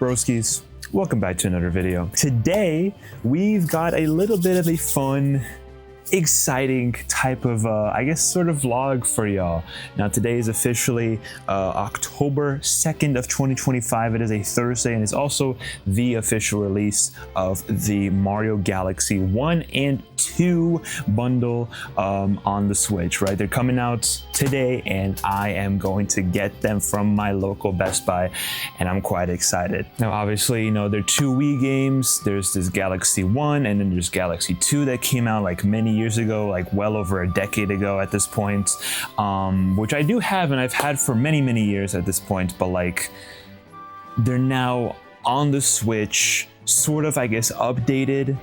broskies? Welcome back to another video. Today, we've got a little bit of a fun, exciting type of, I guess, sort of vlog for y'all. Now, today is officially October 2nd of 2025. It is a Thursday, and it's also the official release of the Mario Galaxy 1 and 2 bundle on the Switch, right? They're coming out today, and I am going to get them from my local Best Buy, and I'm quite excited. Now, obviously, you know, there are two Wii games. There's this Galaxy 1, and then there's Galaxy 2 that came out like many years ago, like well over a decade ago at this point, which I do have and I've had for many years at this point, but like they're now on the Switch, sort of, I guess, updated.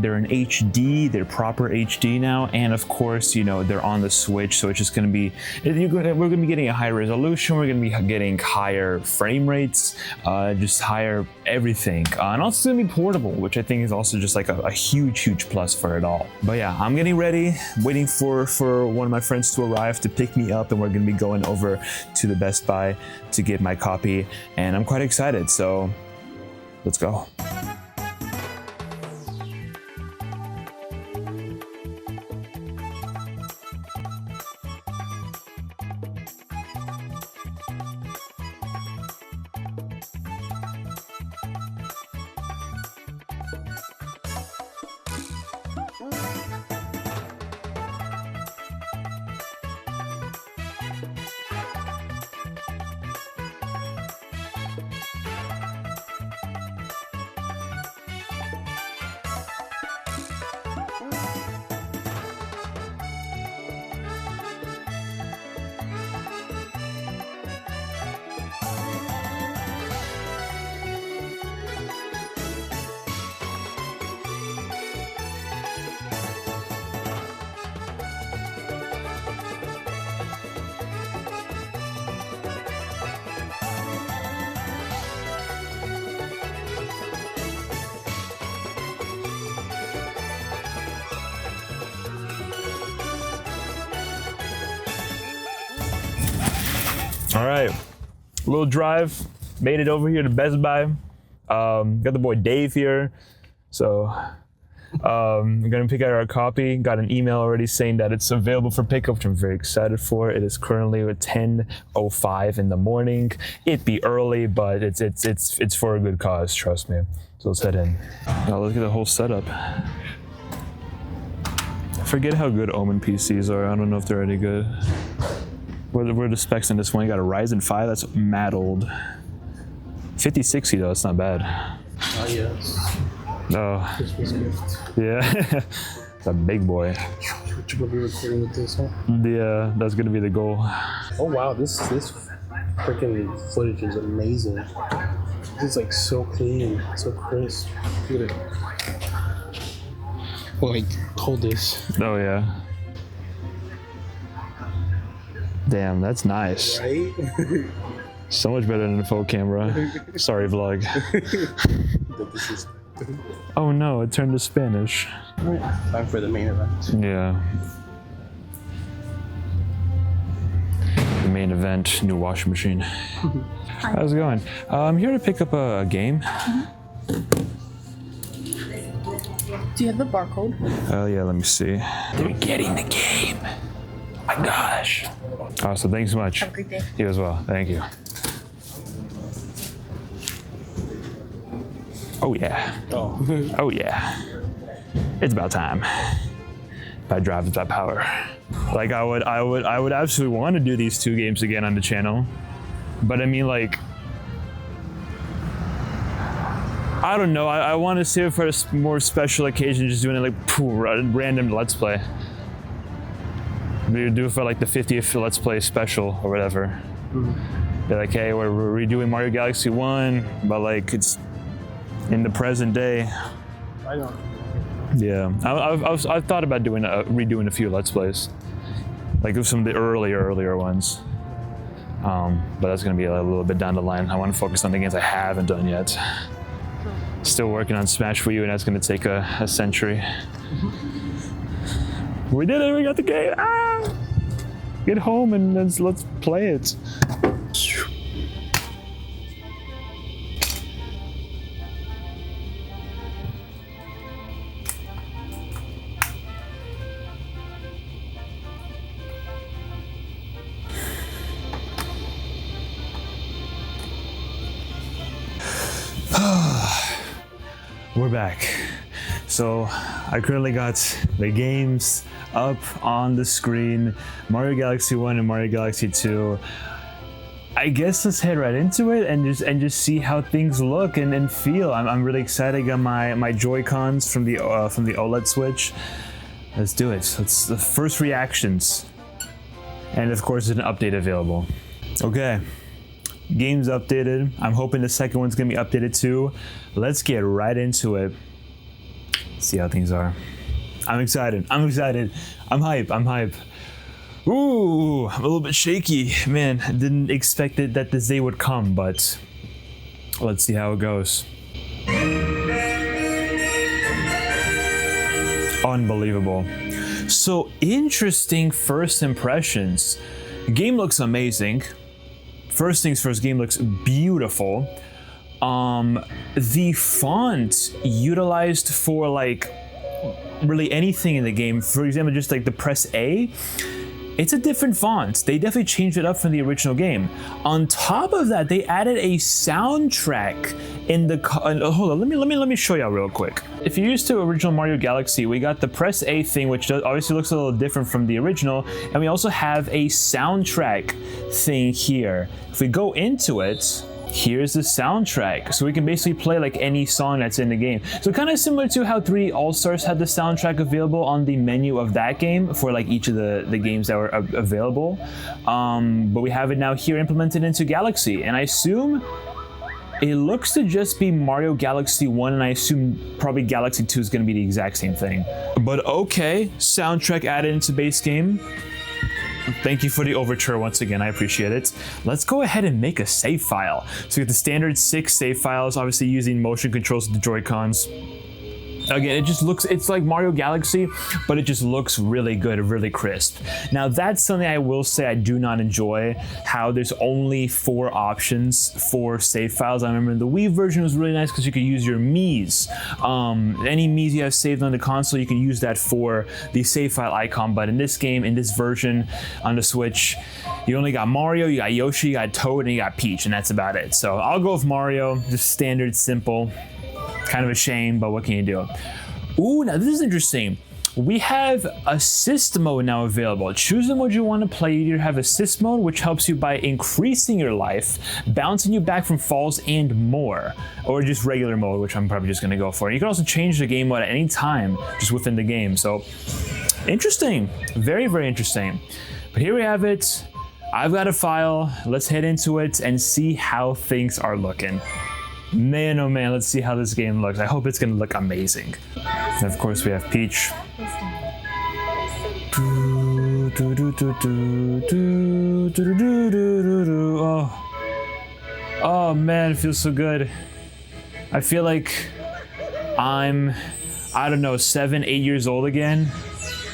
They're in HD, they're proper HD now, and of course, you know, they're on the Switch, so it's just going to be, we're going to be getting a higher resolution, we're going to be getting higher frame rates, just higher everything, and also it's going to be portable, which I think is also just like a huge plus for it all. But yeah, I'm getting ready, waiting for one of my friends to arrive to pick me up, and we're going to be going over to the Best Buy to get my copy, and I'm quite excited, so let's go. All right, little drive, made it over here to Best Buy. Got the boy Dave here, so I'm gonna pick out our copy. Got an email already saying that it's available for pickup, which I'm very excited for. It is currently at 10:05 in the morning. It'd be early, but it's for a good cause, trust me. So let's head in. Now look at the whole setup. I forget how good Omen PCs are. I don't know if they're any good. What are the specs in this one? You got a Ryzen 5, that's mad old. 5060 though, it's not bad. Oh yes. Oh. Christmas gift. Yeah. It's a big boy. You will be recording with this, huh? Yeah, that's gonna be the goal. Oh wow, this freaking footage is amazing. It's like so clean, so crisp. Look at it. Well, like, hold this. Oh yeah. Damn, that's nice. Right? So much better than a full camera. Sorry, vlog. Oh no, it turned to Spanish. Time for the main event. Yeah. The main event, new washing machine. How's it going? I'm here to pick up a game. Do you have the barcode? Oh yeah, let me see. They're getting the game. My gosh. Awesome, thanks so much. Have a great day. You as well, thank you. Oh yeah. Oh. Oh yeah. It's about time. By drive, it's by power. Like I would absolutely want to do these two games again on the channel. But I mean, like, I don't know, I want to save it for a more special occasion, just doing it like random Let's Play. We do it for like the 50th Let's Play special or whatever. Mm-hmm. They're like, hey, we're redoing Mario Galaxy 1, but like it's in the present day. I know. Yeah, I've thought about redoing a few Let's Plays, like some of the earlier ones. But that's gonna be a little bit down the line. I want to focus on the games I haven't done yet. Still working on Smash for You, and that's gonna take a century. We did it, we got the game. Ah! Get home and let's play it. We're back. So I currently got the games up on the screen, Mario Galaxy 1 and Mario Galaxy 2. I guess let's head right into it and just see how things look and feel. I'm really excited. I got my Joy-Cons from the OLED Switch. Let's do it. Let's the first reactions. And of course there's an update available. Okay. Game's updated. I'm hoping the second one's gonna be updated too. Let's get right into it. See how things are. I'm excited. I'm hype. Ooh, I'm a little bit shaky. Man, I didn't expect it that this day would come, but let's see how it goes. Unbelievable. So interesting first impressions. Game looks amazing. First things first, game looks beautiful. The font utilized for like really anything in the game, for example, just like the press A, it's a different font. They definitely changed it up from the original game. On top of that, they added a soundtrack in the hold on, let me show y'all real quick. If you're used to original Mario Galaxy, we got the press A thing, which obviously looks a little different from the original, and we also have a soundtrack thing here. If we go into it, here's the soundtrack. So we can basically play like any song that's in the game. So kind of similar to how 3D All-Stars had the soundtrack available on the menu of that game for like each of the games that were available. But we have it now here implemented into Galaxy. And I assume it looks to just be Mario Galaxy 1, and I assume probably Galaxy 2 is going to be the exact same thing. But okay, soundtrack added into base game. Thank you for the overture once again, I appreciate it. Let's go ahead and make a save file. So we get the standard 6 save files, obviously using motion controls with the Joy-Cons. Again, it just looks, it's like Mario Galaxy, but it just looks really good, really crisp. Now that's something I will say I do not enjoy, how there's only 4 options for save files. I remember the Wii version was really nice because you could use your Mii's. Any Mii's you have saved on the console, you can use that for the save file icon, but in this game, in this version on the Switch, you only got Mario, you got Yoshi, you got Toad, and you got Peach, and that's about it. So I'll go with Mario, just standard, simple. Kind of a shame, but what can you do? Ooh, now this is interesting. We have assist mode now available. Choose the mode you want to play. You either have assist mode, which helps you by increasing your life, bouncing you back from falls, and more. Or just regular mode, which I'm probably just going to go for. You can also change the game mode at any time, just within the game. So, interesting. Very, very interesting. But here we have it. I've got a file. Let's head into it and see how things are looking. Man, oh man, let's see how this game looks. I hope it's gonna look amazing. And of course, we have Peach. Oh man, it feels so good. I feel like I don't know, 7, 8 years old again,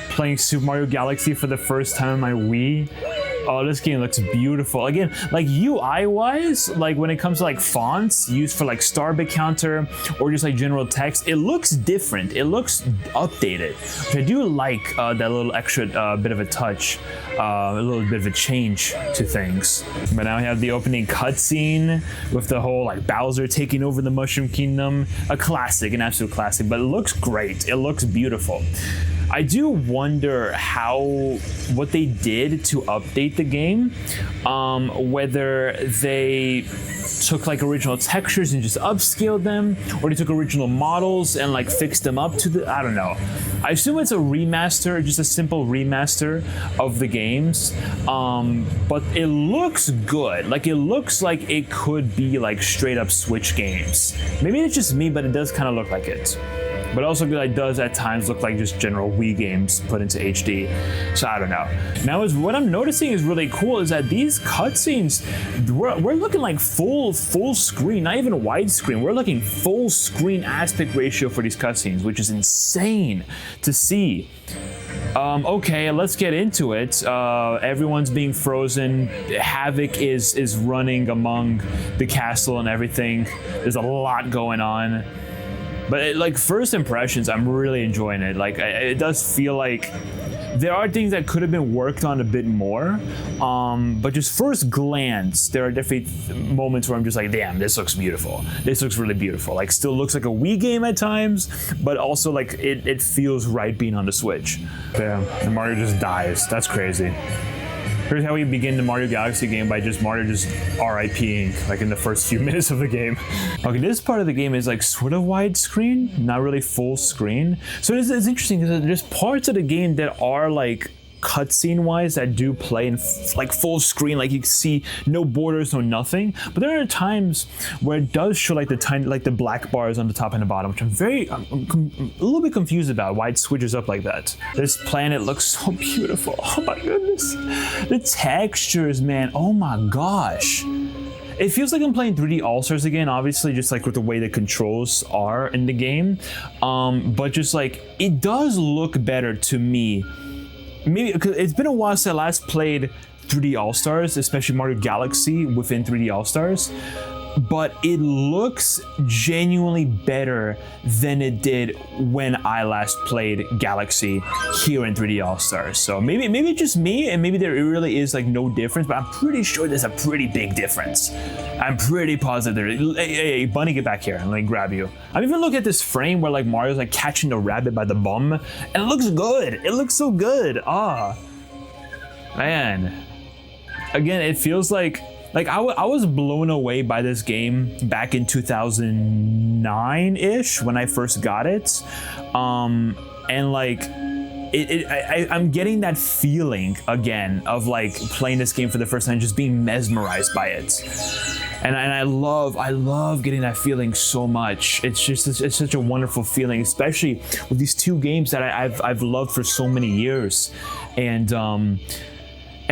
playing Super Mario Galaxy for the first time on my Wii. Oh, this game looks beautiful. Again, like UI-wise, like when it comes to like fonts used for like star bit counter or just like general text, it looks different. It looks updated, which I do like that little extra bit of a touch, a little bit of a change to things. But now we have the opening cutscene with the whole like Bowser taking over the Mushroom Kingdom. A classic, an absolute classic, but it looks great. It looks beautiful. I do wonder what they did to update the game, whether they took like original textures and just upscaled them, or they took original models and like fixed them up to I don't know. I assume it's a remaster, just a simple remaster of the games, but it looks good. Like it looks like it could be like straight up Switch games. Maybe it's just me, but it does kind of look like it. But also it does at times look like just general Wii games put into HD. So I don't know. Now what I'm noticing is really cool is that these cutscenes, we're looking like full screen, not even widescreen. We're looking full screen aspect ratio for these cutscenes, which is insane to see. Okay, let's get into it. Everyone's being frozen. Havoc is running among the castle and everything. There's a lot going on. But like first impressions, I'm really enjoying it. Like it does feel like There are things that could have been worked on a bit more, but just first glance, there are definitely moments where I'm just like, damn, this looks beautiful. This looks really beautiful. Like, still looks like a Wii game at times, but also like it feels right being on the Switch. Damn, and Mario just dies. That's crazy. Here's how we begin the Mario Galaxy game, by just Mario just RIPing like in the first few minutes of the game. Okay, this part of the game is like sort of widescreen, not really full screen. So it's interesting because there's parts of the game that are like cutscene wise that do play in like full screen, like you can see no borders, no nothing. But there are times where it does show like the tiny, like the black bars on the top and the bottom, which I'm a little bit confused about why it switches up like that. This planet looks so beautiful. Oh my goodness, the textures, man. Oh my gosh. It feels like I'm playing 3D All-Stars again, obviously, just like with the way the controls are in the game. But just like, it does look better to me. Maybe because it's been a while since I last played 3D All-Stars, especially Mario Galaxy within 3D All-Stars, but it looks genuinely better than it did when I last played Galaxy here in 3D All-Stars. So maybe it's just me, and maybe there really is like no difference, but I'm pretty sure there's a pretty big difference. I'm pretty positive there. Hey, Bunny, get back here and let me grab you. I'm even looking at this frame where like Mario's like catching the rabbit by the bum, and it looks good. It looks so good. Ah, man. Again, it feels like I was blown away by this game back in 2009-ish when I first got it. And like, I'm getting that feeling again of like playing this game for the first time, just being mesmerized by it. And I love getting that feeling so much. It's such a wonderful feeling, especially with these two games that I've loved for so many years. And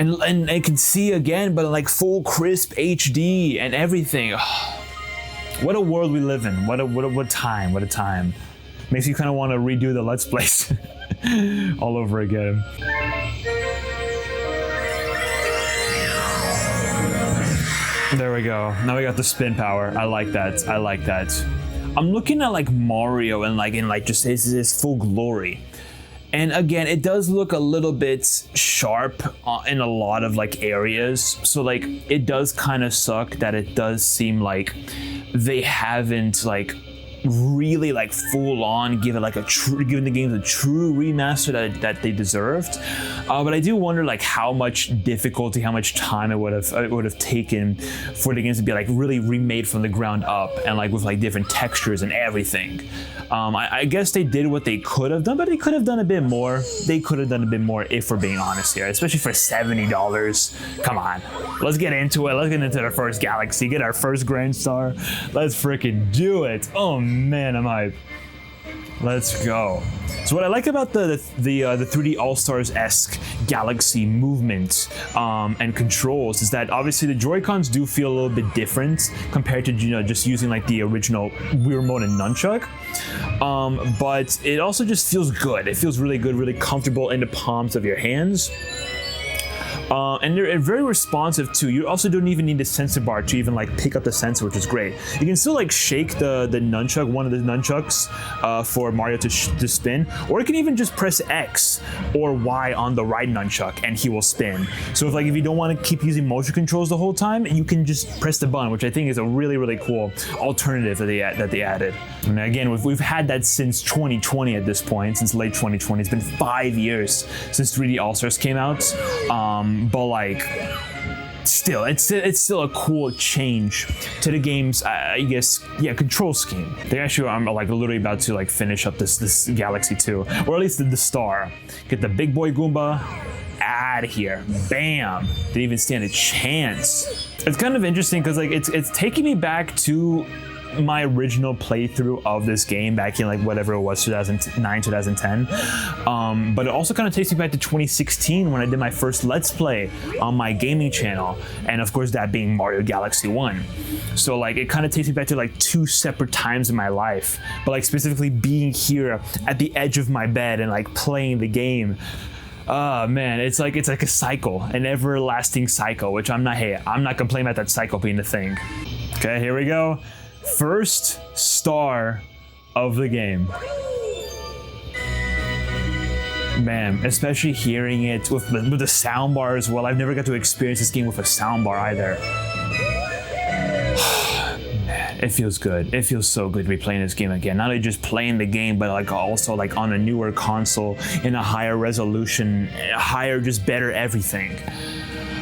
I can see again, but like full crisp HD and everything. What a world we live in. What a time. Makes you kind of want to redo the Let's Plays all over again. There we go. Now we got the spin power. I like that. I'm looking at like Mario and like in like just his full glory. And again, it does look a little bit sharp in a lot of like areas. So like it does kind of suck that it does seem like they haven't like really like full on given the games a true remaster that they deserved. But I do wonder like how much difficulty, how much time it would have taken for the games to be like really remade from the ground up and like with like different textures and everything. I guess they did what they could have done, but they could have done a bit more. They could have done a bit more if we're being honest here, especially for $70. Come on, let's get into it. Let's get into the first Galaxy, get our first Grand Star. Let's freaking do it. Oh man, I'm hyped. Let's go. So what I like about the 3D All-Stars-esque Galaxy movement and controls is that obviously the Joy-Cons do feel a little bit different compared to just using like the original Wii Remote and Nunchuck. But it also just feels good. It feels really good, really comfortable in the palms of your hands. And they're very responsive too. You also don't even need the sensor bar to even like pick up the sensor, which is great. You can still like shake the nunchuck, one of the nunchucks, for Mario to spin, or you can even just press X or Y on the right nunchuck and he will spin. So if you don't want to keep using motion controls the whole time, you can just press the button, which I think is a really cool alternative that they added. And again, we've had that since 2020 at this point, since late 2020. It's been 5 years since 3D All-Stars came out. But like, still, it's still a cool change to the game's, I guess, control scheme. They actually are like literally about to like finish up this Galaxy 2, or at least the star. Get the big boy Goomba out of here. Bam! Didn't even stand a chance. It's kind of interesting because like it's taking me back to my original playthrough of this game back in like whatever it was, 2009, 2010. But it also kind of takes me back to 2016 when I did my first Let's Play on my gaming channel, and of course that being Mario Galaxy 1. So like it kind of takes me back to like 2 separate times in my life, but like specifically being here at the edge of my bed and like playing the game. Man, it's like a cycle, an everlasting cycle, which I'm not complaining about that cycle being a thing. Okay, here we go. First star of the game. Man, especially hearing it with the sound bar as well. I've never got to experience this game with a sound bar either. Man, it feels good. It feels so good to be playing this game again. Not only just playing the game, but like also like on a newer console in a higher resolution, higher, just better everything.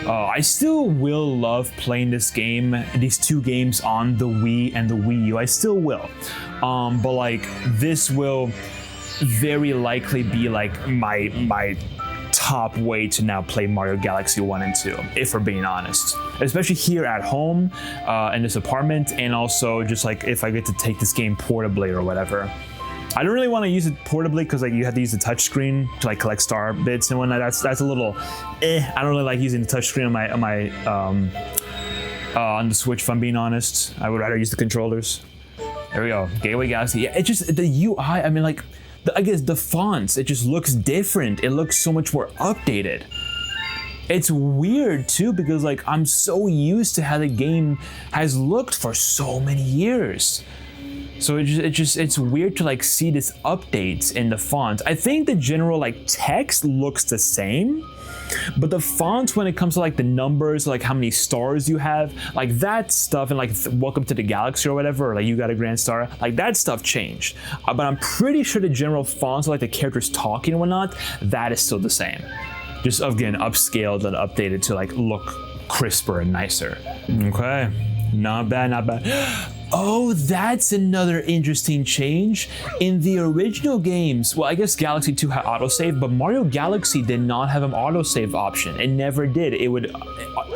I still will love playing this game, these two games on the Wii and the Wii U. I still will. But like this will very likely be like my top way to now play Mario Galaxy 1 and 2, if we're being honest. Especially here at home, in this apartment, and also just like if I get to take this game portably or whatever. I don't really want to use it portably because like you have to use the touchscreen to like collect star bits and whatnot. That's a little I don't really like using the touchscreen on the Switch, if I'm being honest. I would rather use the controllers. There we go, Gateway Galaxy. Yeah, it just, the UI, I mean like, I guess the fonts, it just looks different. It looks so much more updated. It's weird too because like I'm so used to how the game has looked for so many years. So it's weird to like see this updates in the font. I think the general like text looks the same, but the fonts when it comes to like the numbers, like how many stars you have, like that stuff, and like welcome to the galaxy or whatever, or like you got a grand star, like that stuff changed. But I'm pretty sure the general fonts, like the characters talking and whatnot, that is still the same. Just again, upscaled and updated to like look crisper and nicer. Okay, not bad, not bad. Oh, that's another interesting change. In the original games, well, I guess Galaxy 2 had autosave, but Mario Galaxy did not have an autosave option. It never did. It would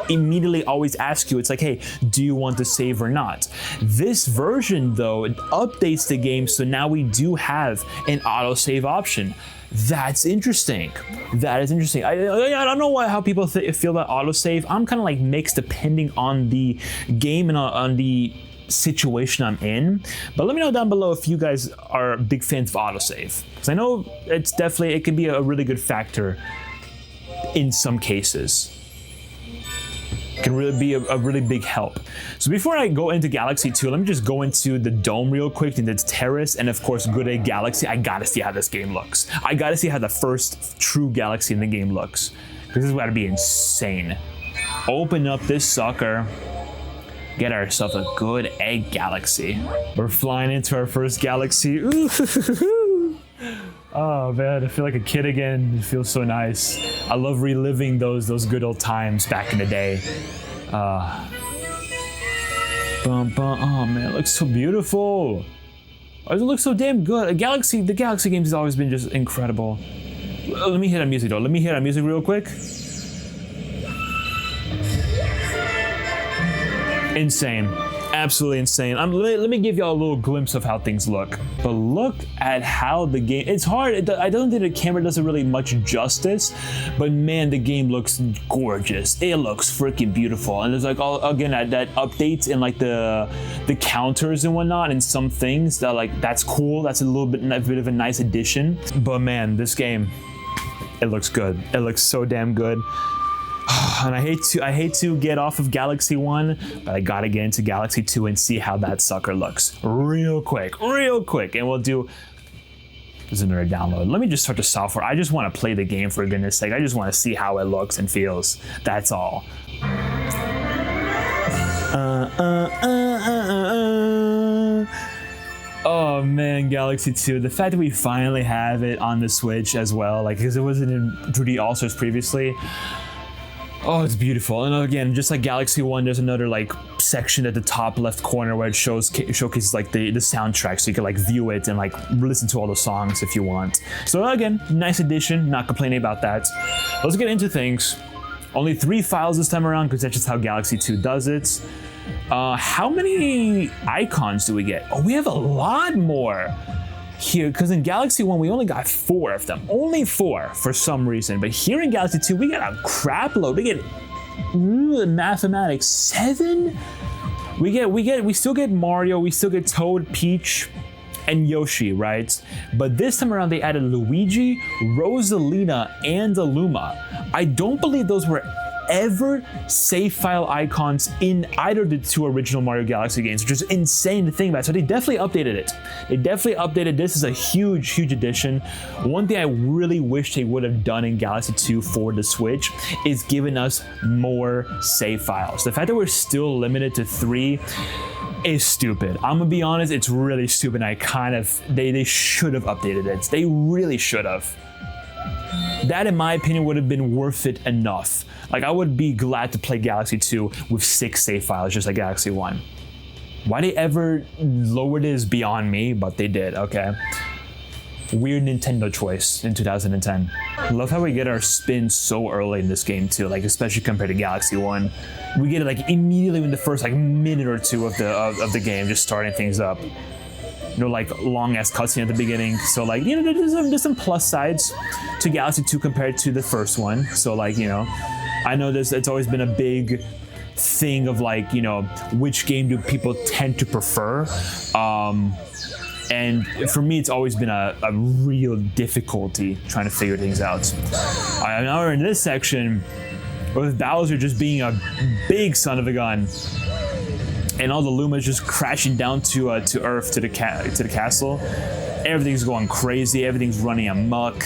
immediately always ask you, it's like, hey, do you want to save or not? This version, though, it updates the game, so now we do have an autosave option. That's interesting. That is interesting. I don't know how people feel about autosave. I'm kind of like mixed depending on the game and on the situation I'm in, but let me know down below if you guys are big fans of autosave, because I know it can be a really good factor in some cases. It can really be a really big help. So before I go into Galaxy 2, let me just go into the dome real quick, into its terrace, and of course Good Day Galaxy. I gotta see how this game looks. I gotta see how the first true Galaxy in the game looks, because this is gotta be insane. Open up this sucker. Get ourselves a good egg galaxy. We're flying into our first galaxy. Ooh. Oh man, I feel like a kid again. It feels so nice. I love reliving those good old times back in the day. Oh man, it looks so beautiful. Oh, it looks so damn good. The Galaxy games has always been just incredible. Let me hit on music though. Let me hit on music real quick. Insane, absolutely insane. Let me give y'all a little glimpse of how things look. But look at how the game, it's hard. I don't think the camera does it really much justice, but man, the game looks gorgeous. It looks freaking beautiful. And there's like again, that updates in like the counters and whatnot, and some things that like, that's cool. That's a bit of a nice addition. But man, this game, it looks good. It looks so damn good. And I hate to get off of Galaxy 1, but I gotta get into Galaxy 2 and see how that sucker looks real quick. And we'll do, there's another download. Let me just start the software. I just want to play the game, for goodness sake. I just want to see how it looks and feels. That's all. Oh man, Galaxy 2. The fact that we finally have it on the Switch as well, like, because it wasn't in 3D All-Stars previously. Oh, it's beautiful. And again, just like Galaxy 1, there's another like section at the top left corner where it showcases like the soundtrack, so you can like view it and like listen to all the songs if you want. So again, nice addition, not complaining about that. Let's get into things. Only 3 files this time around, because that's just how Galaxy 2 does it. How many icons do we get? Oh, we have a lot more here, because in Galaxy 1 we only got 4 of them. Only 4 for some reason. But here in Galaxy 2 we get a crap load. We get mathematics 7. We still get Mario, we still get Toad, Peach, and Yoshi, right? But this time around they added Luigi, Rosalina, and Aluma. I don't believe those were ever save file icons in either of the two original Mario Galaxy games, which is insane to think about. So they definitely updated it. They definitely updated this. Is a huge, huge addition. One thing I really wish they would have done in Galaxy 2 for the Switch is given us more save files. The fact that we're still limited to 3 is stupid. I'm gonna be honest, it's really stupid. They should have updated it. They really should have. That, in my opinion, would have been worth it enough. Like, I would be glad to play Galaxy 2 with 6 save files, just like Galaxy 1. Why they ever lowered it is beyond me, but they did, okay. Weird Nintendo choice in 2010. Love how we get our spin so early in this game too, like especially compared to Galaxy 1. We get it like immediately in the first like minute or two of the game, just starting things up. You know, like long ass cutscene at the beginning. So like, you know, there's some plus sides to Galaxy 2 compared to the first one. So like, you know, I know it's always been a big thing of like, you know, which game do people tend to prefer. And for me, it's always been a real difficulty trying to figure things out. Now we're in this section with Bowser just being a big son of a gun, and all the Lumas just crashing down to Earth, to the castle. Everything's going crazy. Everything's running amok.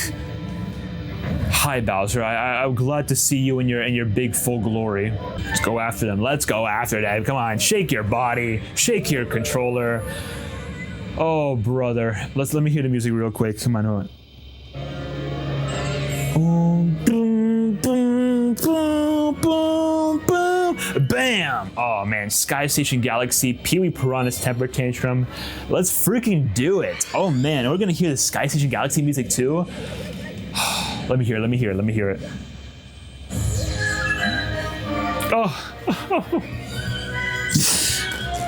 Hi, Bowser. I'm glad to see you in your big full glory. Let's go after them. Let's go after them. Come on, shake your body, shake your controller. Oh, brother. Let me hear the music real quick. Come on, hold on. Boom, boom, boom, boom, boom. Bam! Oh man, Sky Station Galaxy, Pee-wee Piranha's Temper Tantrum. Let's freaking do it. Oh man, we're gonna hear the Sky Station Galaxy music too. Let me hear it. Oh.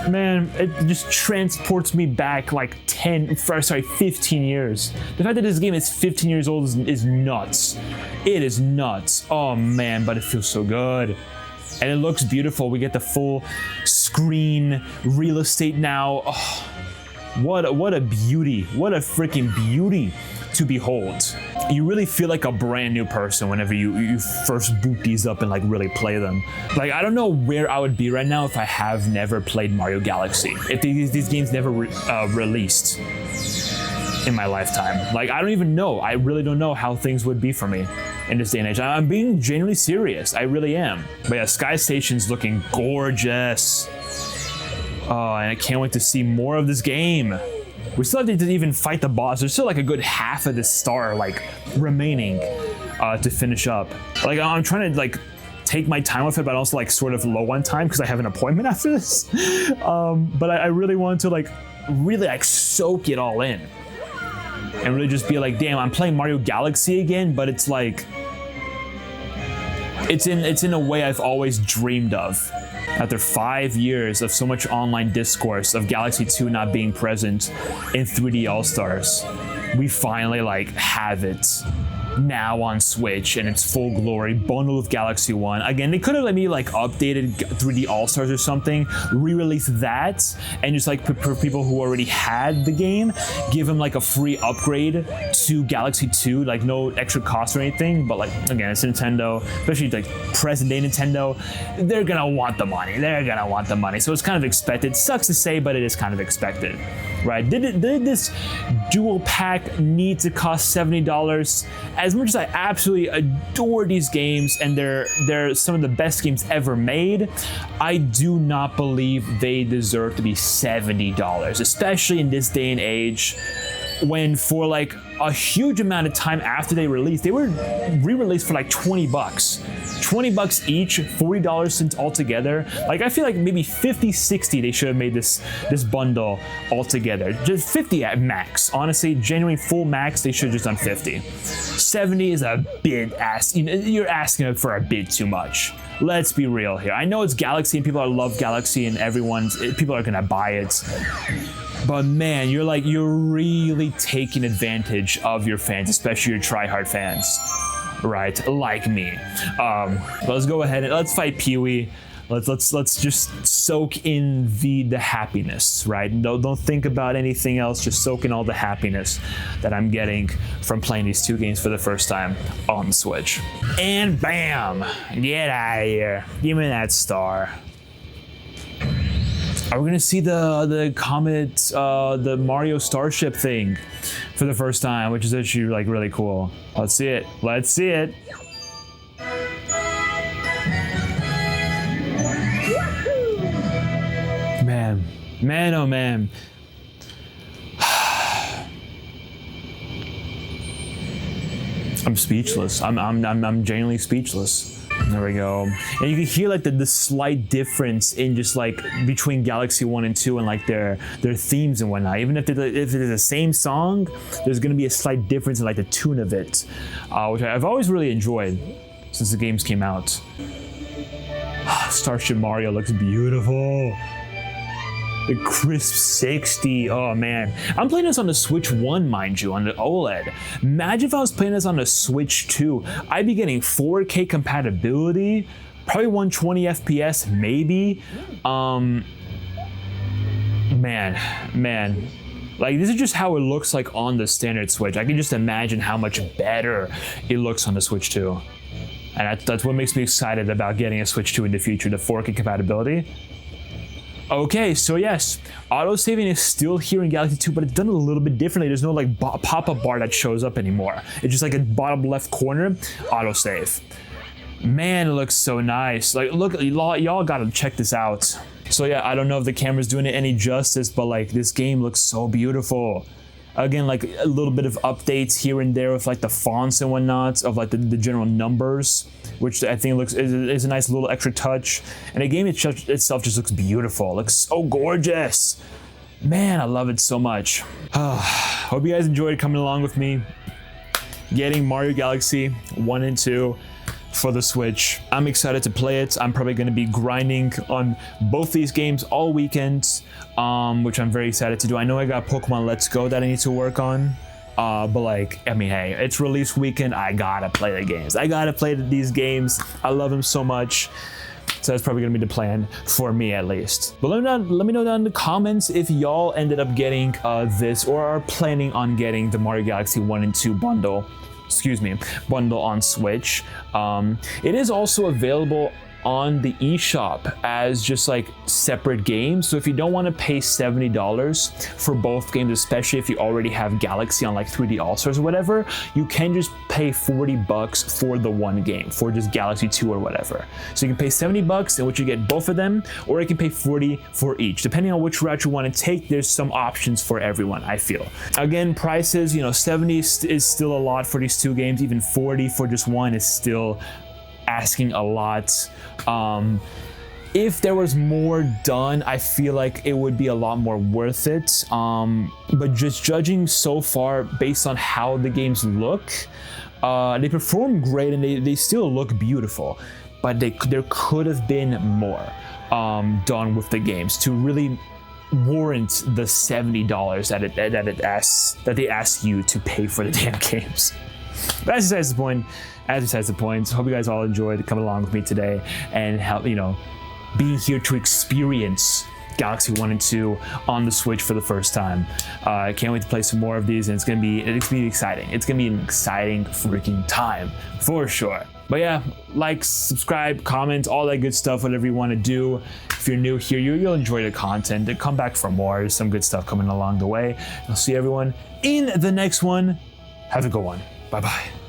Man, it just transports me back like 15 years. The fact that this game is 15 years old is nuts. It is nuts. Oh man, but it feels so good. And it looks beautiful. We get the full screen real estate now. Oh, what a beauty. What a freaking beauty to behold. You really feel like a brand new person whenever you first boot these up and like really play them. Like, I don't know where I would be right now if I have never played Mario Galaxy. If these games never released in my lifetime. Like, I don't even know. I really don't know how things would be for me in this day and age. I'm being genuinely serious. I really am. But yeah, Sky Station's looking gorgeous. Oh, and I can't wait to see more of this game. We still have to even fight the boss. There's still like a good half of the star like remaining to finish up. Like, I'm trying to like take my time with it, but also like sort of low on time because I have an appointment after this. But I really want to like really like soak it all in and really just be like, damn, I'm playing Mario Galaxy again, but it's like it's in a way I've always dreamed of. After 5 years of so much online discourse of Galaxy 2 not being present in 3D All-Stars, we finally like have it now on Switch in its full glory, bundled with Galaxy 1. Again, they could have let me like updated 3D All-Stars or something, re-release that, and just like for people who already had the game, give them like a free upgrade to Galaxy 2, like no extra cost or anything. But like, again, it's Nintendo, especially like present day Nintendo, they're gonna want the money. So it's kind of expected. Sucks to say, but it is kind of expected, right? Did this dual pack need to cost $70? As much as I absolutely adore these games and they're some of the best games ever made, I do not believe they deserve to be $70, especially in this day and age when for like a huge amount of time after they released, they were re-released for like $20. $20 each, $40 since altogether. Like, I feel like maybe 50, 60 they should have made this bundle altogether. Just 50 at max. Honestly, genuinely full max, they should have just done 50. 70 is a bit you're asking for a bit too much. Let's be real here. I know it's Galaxy and people love Galaxy and people are gonna buy it. But man, you're really taking advantage of your fans, especially your tryhard fans, right? Like me. Let's go ahead and let's fight Pee-wee. Let's just soak in the happiness, right? Don't think about anything else. Just soak in all the happiness that I'm getting from playing these two games for the first time on the Switch. And bam! Get out of here. Give me that star. Are we gonna see the Comet, the Mario Starship thing for the first time, which is actually like really cool. Let's see it. Let's see it. Man, oh man. I'm speechless. I'm genuinely speechless. There we go. And you can hear like the slight difference in just like between Galaxy 1 and 2 and like their themes and whatnot. Even if it is the same song, there's gonna be a slight difference in like the tune of it, which I've always really enjoyed since the games came out. Starship Mario looks beautiful. The crisp 60, oh man. I'm playing this on the Switch 1, mind you, on the OLED. Imagine if I was playing this on the Switch 2. I'd be getting 4K compatibility, probably 120 FPS, maybe. Man. Like, this is just how it looks like on the standard Switch. I can just imagine how much better it looks on the Switch 2. And that's what makes me excited about getting a Switch 2 in the future, the 4K compatibility. Okay, so yes, auto-saving is still here in Galaxy 2, but it's done a little bit differently. There's no like pop-up bar that shows up anymore. It's just like a bottom left corner, auto-save. Man, it looks so nice. Like, look, y'all gotta check this out. So yeah, I don't know if the camera's doing it any justice, but like this game looks so beautiful. Again, like a little bit of updates here and there with like the fonts and whatnot of like the general numbers, which I think is a nice little extra touch. And the game itself just looks beautiful. It looks so gorgeous. Man, I love it so much. Hope you guys enjoyed coming along with me, getting Mario Galaxy 1 and 2 for the Switch. I'm excited to play it. I'm probably going to be grinding on both these games all weekend, which I'm very excited to do. I know I got Pokemon Let's Go that I need to work on, but like, I mean, hey, it's release weekend. I gotta play the games. I gotta play these games. I love them so much. So that's probably gonna be the plan for me at least. But let me know down in the comments if y'all ended up getting this or are planning on getting the Mario Galaxy 1 and 2 bundle on Switch. It is also available on the eShop as just like separate games. So if you don't want to pay $70 for both games, especially if you already have Galaxy on like 3D All-Stars or whatever, you can just pay $40 for the one game, for just Galaxy 2 or whatever. So you can pay $70 in which you get both of them, or you can pay $40 for each. Depending on which route you want to take, there's some options for everyone, I feel. Again, prices, you know, 70 is still a lot for these two games. Even 40 for just one is still asking a lot. If there was more done, I feel like it would be a lot more worth it. But just judging so far based on how the games look, they perform great and they still look beautiful. But there could have been more done with the games to really warrant the $70 that they ask you to pay for the damn games. But that's besides the point. Hope you guys all enjoyed coming along with me today and help, you know, being here to experience Galaxy 1 and 2 on the Switch for the first time. I can't wait to play some more of these, and it's gonna be exciting. It's gonna be an exciting freaking time for sure. But yeah, like, subscribe, comment, all that good stuff, whatever you want to do. If you're new here, you'll enjoy the content. Come back for more. There's some good stuff coming along the way. I'll see everyone in the next one. Have a good one. Bye-bye.